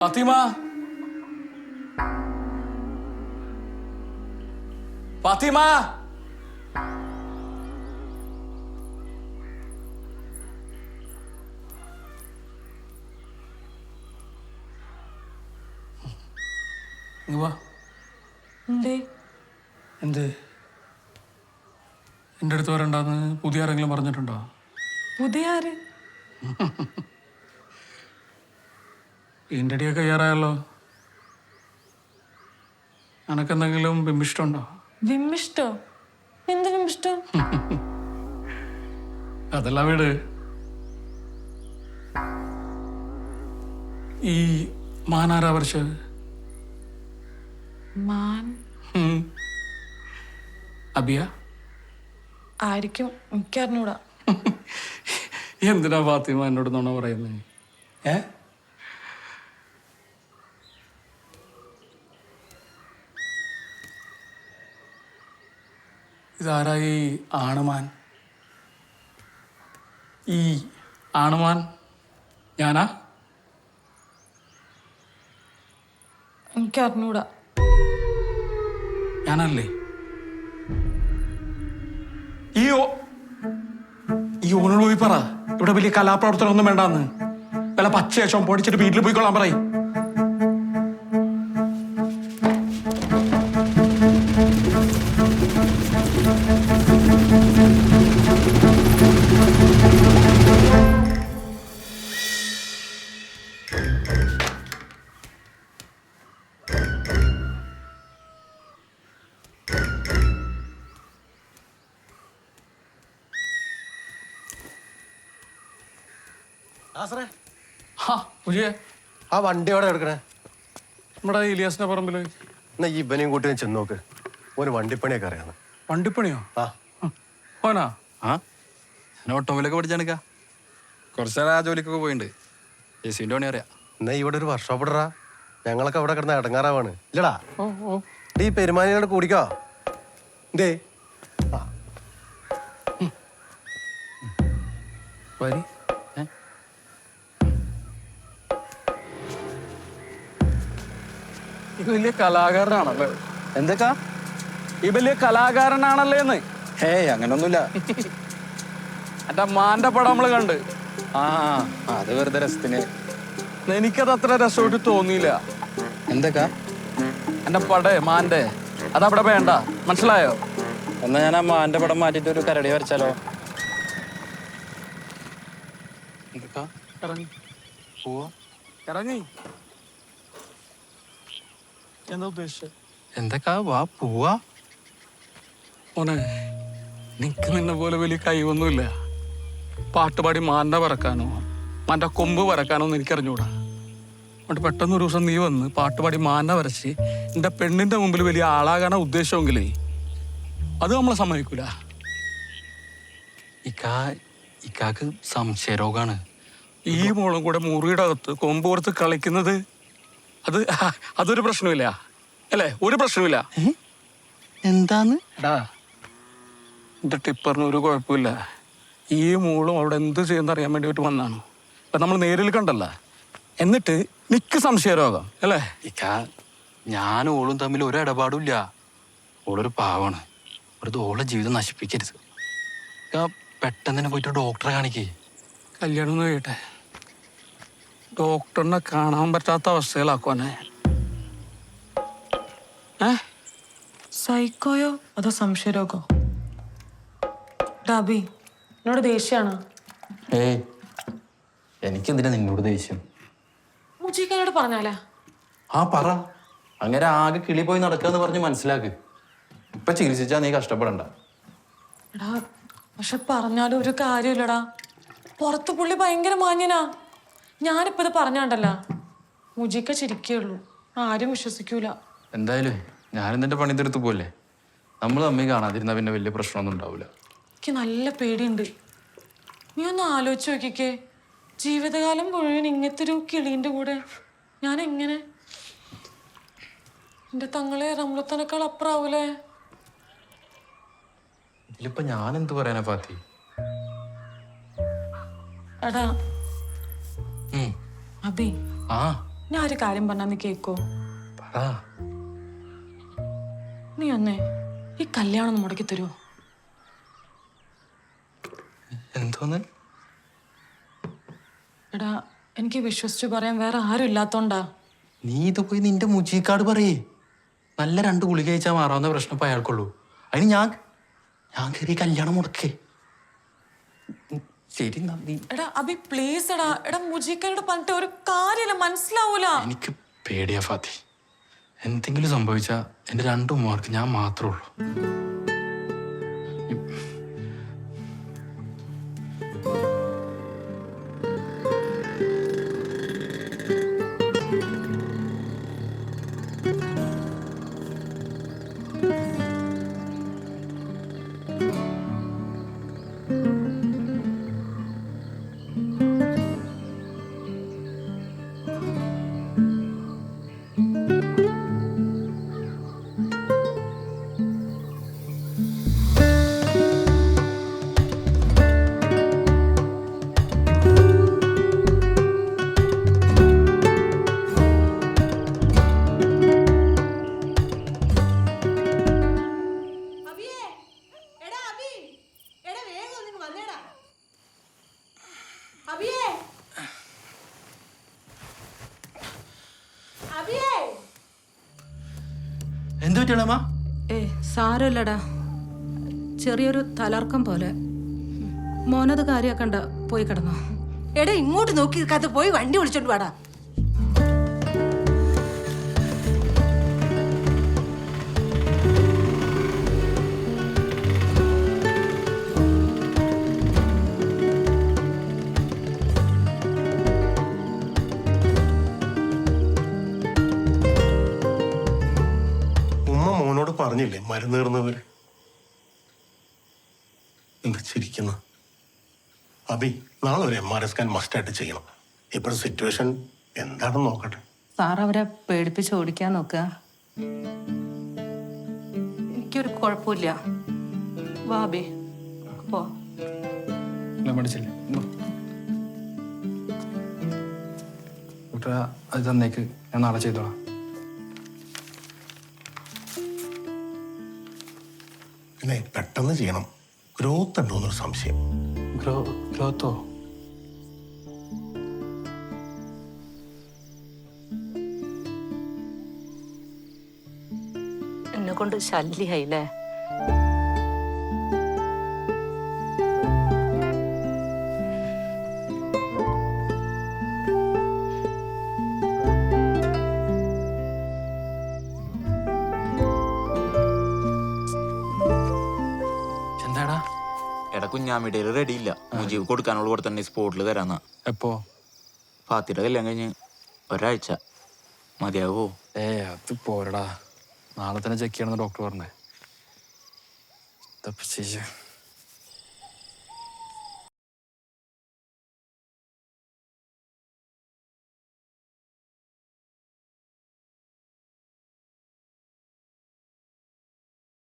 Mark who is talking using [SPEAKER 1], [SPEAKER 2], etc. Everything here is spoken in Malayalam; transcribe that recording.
[SPEAKER 1] Fatima! Fatima! ഇങ്ങ് വാ.
[SPEAKER 2] എന്തേ?
[SPEAKER 1] എന്ത്? എൻ്റെ അടുത്ത് വരണ്ടാന്ന് പുതിയ ആരെങ്കിലും പറഞ്ഞിട്ടുണ്ടോ?
[SPEAKER 2] പുതിയ ആര്?
[SPEAKER 1] ഇതിൻ്റെ അടിയൊക്കെ കയ്യാറായല്ലോ. എനക്കെന്തെങ്കിലും ബിംബിഷ്ടമുണ്ടോ?
[SPEAKER 2] വിമ്മിഷ്ടോ? എന്ത് വിമ്മിഷ്ടം?
[SPEAKER 1] അതല്ല വീട്. ഈ മാനാരാ വരച്ചത്?
[SPEAKER 2] മാൻ
[SPEAKER 1] അബിയ?
[SPEAKER 2] ആയിരിക്കും, എനിക്കറിഞ്ഞൂടാ.
[SPEAKER 1] എന്തിനാ ഫാത്തിമ എന്നോട് നുണ പറയുന്നത്? ഇതാരായി ആണുമാൻ? ഈ ആണുമാൻ ഞാനാ?
[SPEAKER 2] എനിക്കറിഞ്ഞൂടാ.
[SPEAKER 1] ഞാനല്ലേ? ഈ ഓനോട് പോയി പറ, ഇവിടെ വലിയ കലാപ്രവർത്തനം ഒന്നും വേണ്ടാന്ന്. വല്ല പച്ചയശം പൊടിച്ചിട്ട് വീട്ടിൽ പോയിക്കൊള്ളാൻ പറയും.
[SPEAKER 3] ആ വണ്ടി എവിടെ എടുക്കണേ?
[SPEAKER 1] നമ്മുടെ ഇലിയാസിന്റെ പറമ്പില്.
[SPEAKER 3] എന്നാ ഈ ഇവനെയും കൂട്ടി ചെന്ന് നോക്ക്. ഓന് വണ്ടിപ്പണിയൊക്കെ അറിയാന്ന്.
[SPEAKER 1] വണ്ടിപ്പണിയോ?
[SPEAKER 3] ആ
[SPEAKER 1] ഓനാ?
[SPEAKER 4] ഞാൻ ഓട്ടോമൊബൈലൊക്കെ പഠിച്ചാണിക്കാ. കുറച്ചേരം ആ ജോലിക്കൊക്കെ പോയിട്ടുണ്ട്. ജെസിന്റെ പണി അറിയാം.
[SPEAKER 3] എന്നാ ഇവിടെ ഒരു വർക്ക്ഷോപ്പ് ഇടറാ. ഞങ്ങളൊക്കെ അവിടെ കിടന്ന ഇടങ്ങാറാവാണ്. ഇല്ലടാ
[SPEAKER 1] ഓ
[SPEAKER 3] ഈ പെരുമാനിയോട് കൂടിക്കോ. എന്തേ
[SPEAKER 1] വരി. ഈ വലിയ കലാകാരനാണല്ലേ?
[SPEAKER 4] എന്തൊക്കാ?
[SPEAKER 1] ഈ വലിയ കലാകാരനാണല്ലേന്ന്?
[SPEAKER 4] ഹേയ് അങ്ങനൊന്നുമില്ല.
[SPEAKER 1] എന്റെ മാന്റെ പടം നമ്മള് കണ്ട്.
[SPEAKER 4] ആ അത് വെറുതെ രസത്തിന്.
[SPEAKER 1] എനിക്കത് അത്ര രസമായിട്ട് തോന്നിയില്ല.
[SPEAKER 4] എന്തൊക്കാ?
[SPEAKER 1] എന്റെ പടേ മാന്റെ അതവിടെ വേണ്ട, മനസ്സിലായോ?
[SPEAKER 4] എന്നാ ഞാൻ ആ മാന്റെ പടം മാറ്റിട്ട് ഒരു കരടി വരച്ചാലോ? എന്തൊക്കാ?
[SPEAKER 1] ഇറങ്ങി
[SPEAKER 4] പോവാ.
[SPEAKER 1] ഇറങ്ങി. എന്താ ഉദ്ദേശിച്ചത്?
[SPEAKER 4] എന്തൊക്കാ? വാ പോവാ.
[SPEAKER 1] മോനെ, നിനക്ക് നിന്നെ പോലെ വലിയ കഴിവൊന്നുമില്ല. പാട്ടുപാടി മാന്റെ പറക്കാനോ മാന്റെ കൊമ്പ് പറക്കാനോ ഒന്നും എനിക്കറിഞ്ഞൂടാ. അതുകൊണ്ട് പെട്ടെന്ന് ഒരു ദിവസം നീ വന്ന് പാട്ടുപാടി മാനെ വരച്ച് എൻ്റെ പെണ്ണിന്റെ മുമ്പിൽ വലിയ ആളാകാനാ ഉദ്ദേശമെങ്കിലേ അത് നമ്മളെ സമ്മതിക്കൂല.
[SPEAKER 4] ഇക്കാക്ക് സംശയരോഗാണ്.
[SPEAKER 1] ഈ മോളും കൂടെ മുറിയുടെ അകത്ത് കൊമ്പ് കൊടുത്ത് കളിക്കുന്നത് അതൊരു പ്രശ്നമില്ല അല്ലേ? ഒരു പ്രശ്നമില്ല.
[SPEAKER 4] എന്താന്ന്?
[SPEAKER 1] എടാ, എൻ്റെ ടിപ്പറിന് ഒരു കുഴപ്പമില്ല. ഈ മോളും അവിടെ എന്ത് ചെയ്യുന്ന അറിയാൻ വേണ്ടിയിട്ട് വന്നാണ്. അപ്പൊ നമ്മൾ നേരിൽ കണ്ടല്ല. എന്നിട്ട് നിക്ക് സംശയരോഗം അല്ലേ?
[SPEAKER 4] ഞാൻ ഓളും തമ്മിൽ ഒരു ഇടപാടുമില്ല. ഓളൊരു പാവാണ്. ഒരു ഓളെ ജീവിതം നശിപ്പിക്കരുത്. പെട്ടെന്ന് തന്നെ പോയിട്ട് ഡോക്ടറെ കാണിക്കേ.
[SPEAKER 1] കല്യാണം ഒന്ന് കഴിയട്ടെ. ഡോക്ടറിനെ കാണാൻ പറ്റാത്ത അവസ്ഥയിലാക്കുവാനെ.
[SPEAKER 2] സൈക്കോയോ അതോ സംശയരോഗോ? ഡാബി, എന്നോട് ദേഷ്യാണ്.
[SPEAKER 4] ഏയ് എനിക്കെന്തിനാ നിന്നോട് ദേഷ്യം?
[SPEAKER 2] മുജീക്കനോട് പറഞ്ഞാലേ?
[SPEAKER 4] ആ പറ. അങ്ങനെ ആകെ കിളി പോയി നടക്കാന്ന് പറഞ്ഞ് മനസ്സിലാക്ക്. ഇപ്പൊ ചികിത്സിച്ചാ നീ കഷ്ടപ്പെടണ്ട.
[SPEAKER 2] എടാ, പക്ഷെ പറഞ്ഞാലും ഒരു കാര്യമില്ലടാ. പുറത്ത് പുള്ളി ഭയങ്കര മാന്യനാ. ഞാനിപ്പോ ഇത് പറഞ്ഞാണ്ടല്ല, മുജീക്ക ചിരിക്കുള്ളൂ, ആരും വിശ്വസിക്കൂല.
[SPEAKER 4] എന്തായാലും ഞാനും നിന്റെ പണി തീർത്ത് പോലെ. നമ്മൾ തമ്മിൽ കാണാതിരുന്ന പിന്നെ വലിയ പ്രശ്നമൊന്നും ഉണ്ടാവില്ല.
[SPEAKER 2] എനിക്ക് നല്ല പേടിയുണ്ട്. നീ ഒന്ന് ആലോചിച്ച് നോക്കിക്കേ, ജീവിതകാലം മുഴുവൻ ഇങ്ങനത്തെ ഒരു കിളീൻ്റെ കൂടെ ഞാൻ എങ്ങനെ? എൻ്റെ തങ്ങളെ റംലത്താനേക്കാൾ അപ്പുറാവൂലേ?
[SPEAKER 4] ഇതിലിപ്പോ ഞാൻ എന്ത് പറയാനാ ഫാത്തി?
[SPEAKER 2] എടാ അബി,
[SPEAKER 4] ആ
[SPEAKER 2] ഞാൻ ഒരു കാര്യം പറഞ്ഞാ നീ കേക്കോ?
[SPEAKER 4] പറ.
[SPEAKER 2] നീ ഒന്നേ ഈ കല്യാണം ഒന്ന് മുടക്കി തരുമോ?
[SPEAKER 4] എന്തോന്ന്?
[SPEAKER 2] എടാ, എനിക്ക് വിശ്വസിച്ച് പറയാൻ വേറെ ആരും ഇല്ലാത്തോണ്ടാ.
[SPEAKER 4] നീ ഇത് പോയി നിന്റെ മുജിക്കാട് പറയേ. നല്ല 2 ഗുളിക കഴിച്ചാൽ മാറാവുന്ന പ്രശ്നം ഇപ്പൊ അയാൾക്കുള്ളൂ. അതിന് ഞാൻ കയറി കല്യാണം മുടക്കേ. ശരി നന്ദി.
[SPEAKER 2] എടാ അബി പ്ലീസ് എടാ. എടാ മുജീക്കനോട് പറഞ്ഞിട്ട് ഒരു കാര്യമില്ല, മനസ്സിലാവൂല.
[SPEAKER 4] എനിക്ക് പേടിയാ ഫാത്തി. എന്തെങ്കിലും സംഭവിച്ചാ എന്റെ 2 ഉമ്മമാർക്ക് ഞാൻ മാത്രമേ ഉള്ളൂ. എന്ത് പറ്റിയാളമ്മ?
[SPEAKER 5] സാരമില്ലടാ, ചെറിയൊരു തലർക്കം പോലെ. മോനത് കാര്യാക്കണ്ട, പോയി കിടന്നോ.
[SPEAKER 6] എടാ ഇങ്ങോട്ട് നോക്കി നിൽക്കാതെ പോയി വണ്ടി വിളിച്ചോണ്ട് വാടാ.
[SPEAKER 3] ഉമ്മ മോനോട് പറഞ്ഞില്ലേ മരുന്ന് തീർന്നവര്? എന്താ ചിരിക്കുന്ന? അബി, നാളെ ഒരു MRI സ്കാൻ മസ്റ്റായിട്ട് ചെയ്യണം. ഇപ്പോഴത്തെ സിറ്റുവേഷൻ എന്താണെന്ന് നോക്കട്ടെ.
[SPEAKER 5] സാർ അവരെ പേടിപ്പിച്ച് ഓടിക്കാൻ നോക്കുക. എനിക്കൊരു കുഴപ്പമില്ല. വാബി പോ.
[SPEAKER 4] പഠിച്ചില്ലേ അത് തന്നേക്ക്, ഞാൻ നാളെ ചെയ്തോളാം.
[SPEAKER 3] പിന്നെ പെട്ടെന്ന് ചെയ്യണം. ഗ്രോത്ത് ഉണ്ടോന്നൊരു സംശയം.
[SPEAKER 4] ഗ്രോത്തോ?
[SPEAKER 5] എന്നെ കൊണ്ട് ശല്യായില്ലേ?
[SPEAKER 4] എന്താടാ?
[SPEAKER 7] എടാ കുഞ്ഞാമിടയിൽ റെഡിയില്ല. മുജീബ് കൊടുക്കാനുള്ള കൂടെ തന്നെ സ്പോട്ടിൽ തരാന്നാ.
[SPEAKER 4] എപ്പോ?
[SPEAKER 7] ഫാത്തിയുടെ കല്യാണം കഴിഞ്ഞ് ഒരാഴ്ച മതിയാവോ?
[SPEAKER 4] അത് പോരടാ. നാളെ തന്നെ ചെക്ക് ചെയ്യണമെന്ന് ഡോക്ടർ പറഞ്ഞേ.